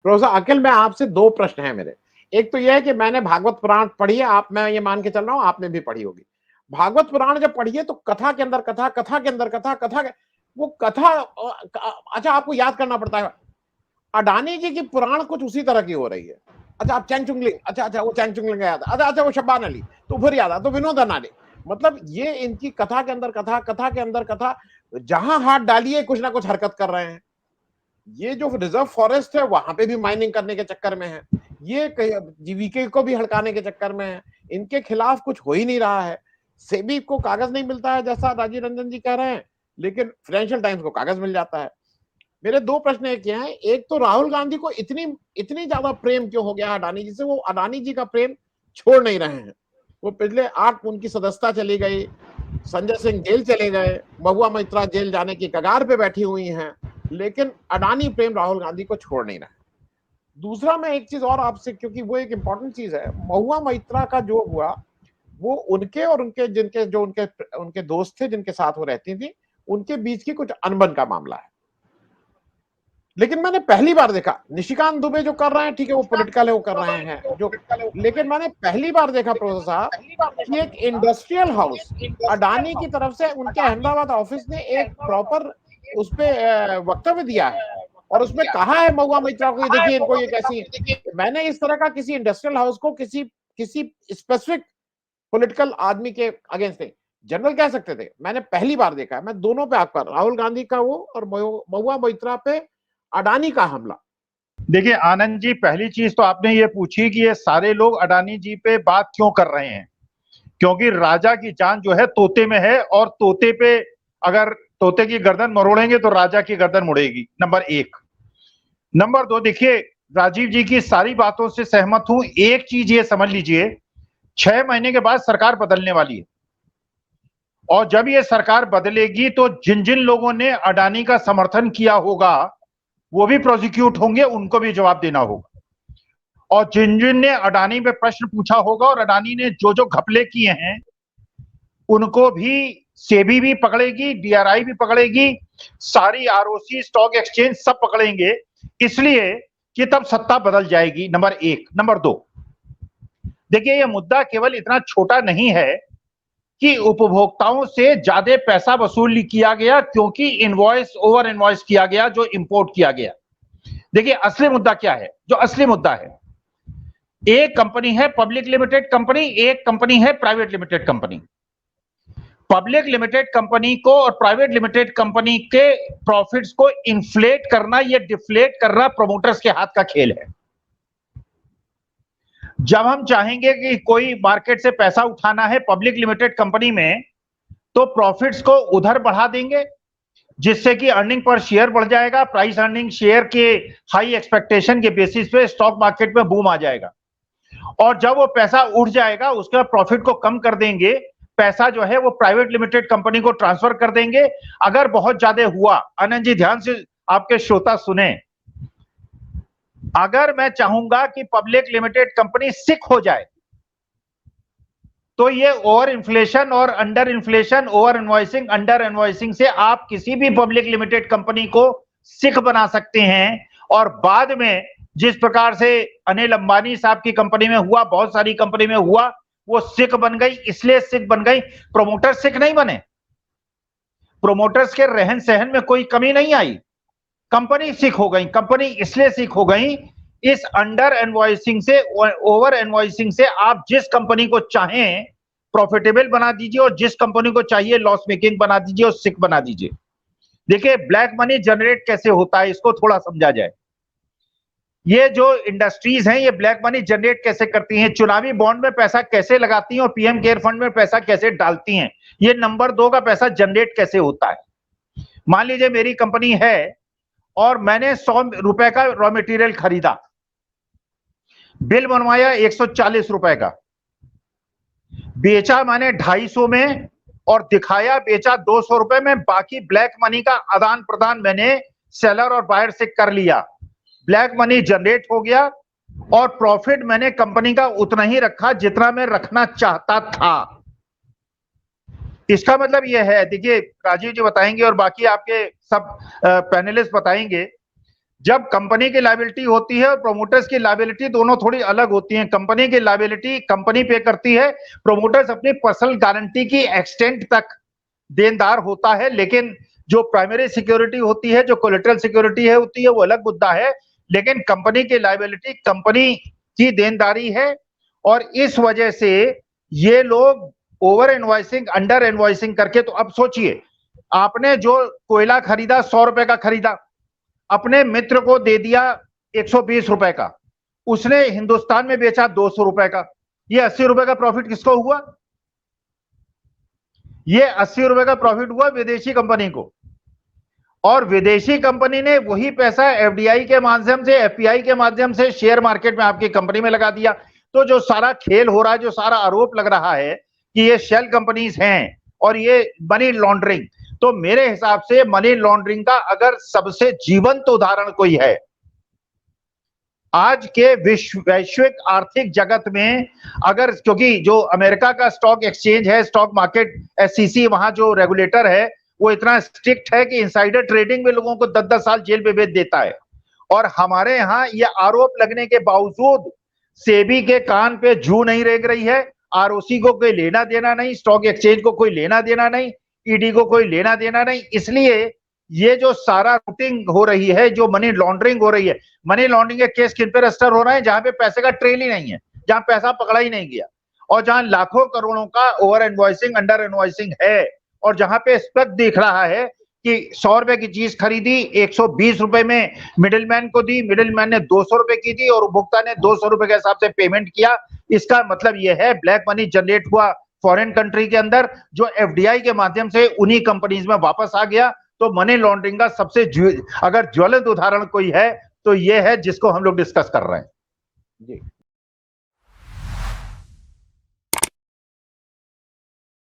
Professor अखिल, मैं आपसे दो प्रश्न है मेरे। एक तो यह है कि मैंने भागवत पुराण पढ़ी है, आप, मैं ये मान के चल रहा हूं आपने भी पढ़ी होगी। भागवत पुराण जब पढ़िए तो कथा के अंदर कथा, कथा के अंदर कथा, कथा के, वो कथा अच्छा आपको याद करना पड़ता है। अडानी जी की पुराण कुछ उसी तरह की हो रही है। अच्छा आप चैंगचुंगलिंग, अच्छा वो चैंगचुंगलिंग याद, अच्छा वो शब्बान अली, तो फिर याद आ तो विनोद अनाडे। मतलब ये इनकी कथा के अंदर कथा, कथा के अंदर कथा, जहां हाथ डालिए कुछ ना कुछ हरकत कर रहे हैं। ये जो रिजर्व फॉरेस्ट है वहां पे भी माइनिंग करने के चक्कर में है, ये जीवीके को भी हड़काने के चक्कर में है। इनके खिलाफ कुछ हो ही नहीं रहा है। सेबी को कागज नहीं मिलता है जैसा राजीव रंजन जी कह रहे हैं, लेकिन फाइनेंशियल टाइम्स को कागज मिल जाता है। मेरे दो प्रश्न एक क्या है, एक तो राहुल गांधी को इतनी इतनी ज्यादा प्रेम क्यों हो गया अडानी जी से, वो अडानी जी का प्रेम छोड़ नहीं रहे हैं। वो पिछले 8 उनकी सदस्यता चली गई, संजय सिंह जेल चले गए, महुआ मैत्रा जेल जाने की कगार पे बैठी हुई हैं, लेकिन अडानी प्रेम राहुल गांधी को छोड़ नहीं रहा है। दूसरा मैं एक चीज और आपसे, क्योंकि वो एक इंपॉर्टेंट चीज है, महुआ मैत्रा का जो हुआ, वो उनके और उनके जिनके जो उनके उनके दोस्त थे जिनके साथ वो रहती थी, उनके बीच की कुछ अनबन का मामला है। लेकिन मैंने पहली बार देखा, निशिकांत दुबे जो कर रहे हैं ठीक है, वो पॉलिटिकल है, वो कर रहे हैं जो, लेकिन मैंने पहली बार देखा प्रोफेसर साहब कि एक इंडस्ट्रियल हाउस अडानी की तरफ से उनके अहमदाबाद ऑफिस ने एक प्रॉपर उस पर वक्तव्य दिया है, और उसमें कहा है महुआ मैत्रा को, देखिए इनको ये कैसी, मैंने इस तरह का किसी इंडस्ट्रियल हाउस को किसी किसी स्पेसिफिक पॉलिटिकल आदमी के अगेंस्ट नहीं, जनरल कह सकते थे, मैंने पहली बार देखा है। मैं दोनों पे आपका, राहुल गांधी का वो और महुआ मैत्रा पे अडानी का हमला। देखिए आनंद जी, पहली चीज तो आपने ये पूछी कि ये सारे लोग अडानी जी पे बात क्यों कर रहे हैं, क्योंकि राजा की जान जो है तोते में है, और तोते पे अगर तोते की गर्दन मरोड़ेंगे तो राजा की गर्दन मुड़ेगी, नंबर एक। नंबर दो, देखिए राजीव जी की सारी बातों से सहमत हूं। एक चीज ये समझ लीजिए, 6 महीने के बाद सरकार बदलने वाली है, और जब ये सरकार बदलेगी तो जिन जिन लोगों ने अडानी का समर्थन किया होगा वो भी प्रोसिक्यूट होंगे, उनको भी जवाब देना होगा। और जिन जिन ने अडानी पे प्रश्न पूछा होगा और अडानी ने जो जो घपले किए हैं उनको भी सेबी भी पकड़ेगी, डीआरआई भी पकड़ेगी, सारी आरओसी, स्टॉक एक्सचेंज सब पकड़ेंगे, इसलिए कि तब सत्ता बदल जाएगी, नंबर एक। नंबर दो, देखिए ये मुद्दा केवल इतना छोटा नहीं है कि उपभोक्ताओं से ज्यादा पैसा वसूल किया गया क्योंकि इनवॉइस ओवर इनवॉइस किया गया जो इंपोर्ट किया गया। देखिए असली मुद्दा क्या है, जो असली मुद्दा है, एक कंपनी है पब्लिक लिमिटेड कंपनी, एक कंपनी है private limited company. Public limited company को और प्राइवेट लिमिटेड कंपनी के प्रॉफिट्स को इन्फ्लेट करना, ये डिफ्लेट करना प्रमोटर्स के हाथ का खेल है। जब हम चाहेंगे कि कोई मार्केट से पैसा उठाना है पब्लिक लिमिटेड कंपनी में, तो प्रॉफिट्स को उधर बढ़ा देंगे जिससे कि अर्निंग पर शेयर बढ़ जाएगा, प्राइस अर्निंग शेयर के हाई एक्सपेक्टेशन के बेसिस पे स्टॉक मार्केट में बूम आ जाएगा, और जब वो पैसा उठ जाएगा उसके बाद प्रॉफिट को कम कर देंगे, पैसा जो है वो प्राइवेट लिमिटेड कंपनी को ट्रांसफर कर देंगे। अगर बहुत ज्यादा हुआ, आनंद जी ध्यान से आपके श्रोता सुने, अगर मैं चाहूंगा कि पब्लिक लिमिटेड कंपनी सिक हो जाए तो ये ओवर इन्फ्लेशन और under inflation, over invoicing, under invoicing से आप किसी भी पब्लिक लिमिटेड कंपनी को सिक बना सकते हैं। और बाद में जिस प्रकार से अनिल अंबानी साहब की कंपनी में हुआ, बहुत सारी कंपनी में हुआ, वो सिक बन गई, इसलिए सिक बन गई, प्रोमोटर सिक नहीं बने, प्रोमोटर्स के रहन सहन में कोई कमी नहीं आई, कंपनी सिक हो गई। कंपनी इसलिए सिक हो गई, इस अंडर इनवॉइसिंग से, ओवर इनवॉइसिंग से आप जिस कंपनी को चाहें प्रॉफिटेबल बना दीजिए और जिस कंपनी को चाहिए लॉस मेकिंग बना दीजिए और सिक बना दीजिए। देखिए ब्लैक मनी जनरेट कैसे होता है इसको थोड़ा समझा जाए। ये जो इंडस्ट्रीज हैं ये ब्लैक मनी जनरेट कैसे करती हैं, चुनावी बॉन्ड में पैसा कैसे लगाती हैं और पीएम केयर फंड में पैसा कैसे डालती हैं, ये नंबर 2 का पैसा जनरेट कैसे होता है। मान लीजिए मेरी कंपनी है और मैंने 100 रुपए का रॉ मटेरियल खरीदा, बिल बनवाया 140 रुपए का, बेचा मैंने 250 में और दिखाया बेचा 200 रुपए में, बाकी ब्लैक मनी का आदान प्रदान मैंने सेलर और बायर से कर लिया, ब्लैक मनी जनरेट हो गया और प्रॉफिट मैंने कंपनी का उतना ही रखा जितना मैं रखना चाहता था। इसका मतलब यह है, देखिए राजीव जी बताएंगे और बाकी आपके सब पैनलिस्ट बताएंगे, जब कंपनी की लायबिलिटी होती है और प्रोमोटर्स की लायबिलिटी दोनों थोड़ी अलग होती हैं। कंपनी की लायबिलिटी कंपनी पे करती है, प्रोमोटर्स अपनी पर्सनल गारंटी की एक्सटेंट तक देनदार होता है, लेकिन जो प्राइमरी सिक्योरिटी होती है, जो कोलेटरल सिक्योरिटी है होती है, वो अलग मुद्दा है। लेकिन कंपनी की लायबिलिटी कंपनी की देनदारी है, और इस वजह से ये लोग ओवर इनवॉइसिंग, अंडर इनवॉइसिंग करके, तो अब सोचिए, आपने जो कोयला खरीदा 100 रुपए का खरीदा, अपने मित्र को दे दिया 120 रुपए का, उसने हिंदुस्तान में बेचा 200 रुपए का, ये 80 रुपए का प्रॉफिट किसको हुआ? ये 80 रुपए का प्रॉफिट हुआ विदेशी कंपनी को, और विदेशी कंपनी ने वही पैसा एफडीआई के माध्यम से, एफपीआई के माध्यम से शेयर मार्केट में आपकी कंपनी में लगा दिया। तो जो सारा खेल हो रहा है, जो सारा आरोप लग रहा है कि ये शेल कंपनीज हैं और ये मनी लॉन्ड्रिंग, तो मेरे हिसाब से मनी लॉन्ड्रिंग का अगर सबसे जीवंत उदाहरण कोई है आज के वैश्विक आर्थिक जगत में, अगर, क्योंकि जो अमेरिका का स्टॉक एक्सचेंज है, स्टॉक मार्केट एससीसी, वहां जो रेगुलेटर है वो इतना स्ट्रिक्ट है कि इनसाइडर ट्रेडिंग में लोगों को 10-10 साल जेल में भेज देता है। और हमारे यहाँ ये आरोप लगने के बावजूद सेबी के कान पे जू नहीं रेंग रही है, आरओसी को कोई लेना देना नहीं, स्टॉक एक्सचेंज को कोई लेना देना नहीं, ईडी को कोई लेना देना नहीं। इसलिए ये जो सारा रूटिंग हो रही है, जो मनी लॉन्ड्रिंग हो रही है, मनी लॉन्ड्रिंग के केस किन पे रजिस्टर हो रहे हैं? जहां पे पैसे का ट्रेल ही नहीं है, जहां पैसा पकड़ा ही नहीं गया, और जहां लाखों करोड़ों का ओवर इनवॉइसिंग, अंडर इनवॉइसिंग है, और जहां पे स्पष्ट दिख रहा है कि 100 रुपए की चीज खरीदी, 120 रुपए में मिडिलमैन को दी, मिडिलमैन ने 200 रुपए की दी और उपभोक्ता ने 200 रुपए के हिसाब से पेमेंट किया। इसका मतलब यह है ब्लैक मनी जनरेट हुआ फॉरेन कंट्री के अंदर, जो एफडीआई के माध्यम से उन्हीं कंपनीज में वापस आ गया। तो मनी लॉन्ड्रिंग का सबसे अगर ज्वलंत उदाहरण कोई है तो यह है जिसको हम लोग डिस्कस कर रहे हैं। जी।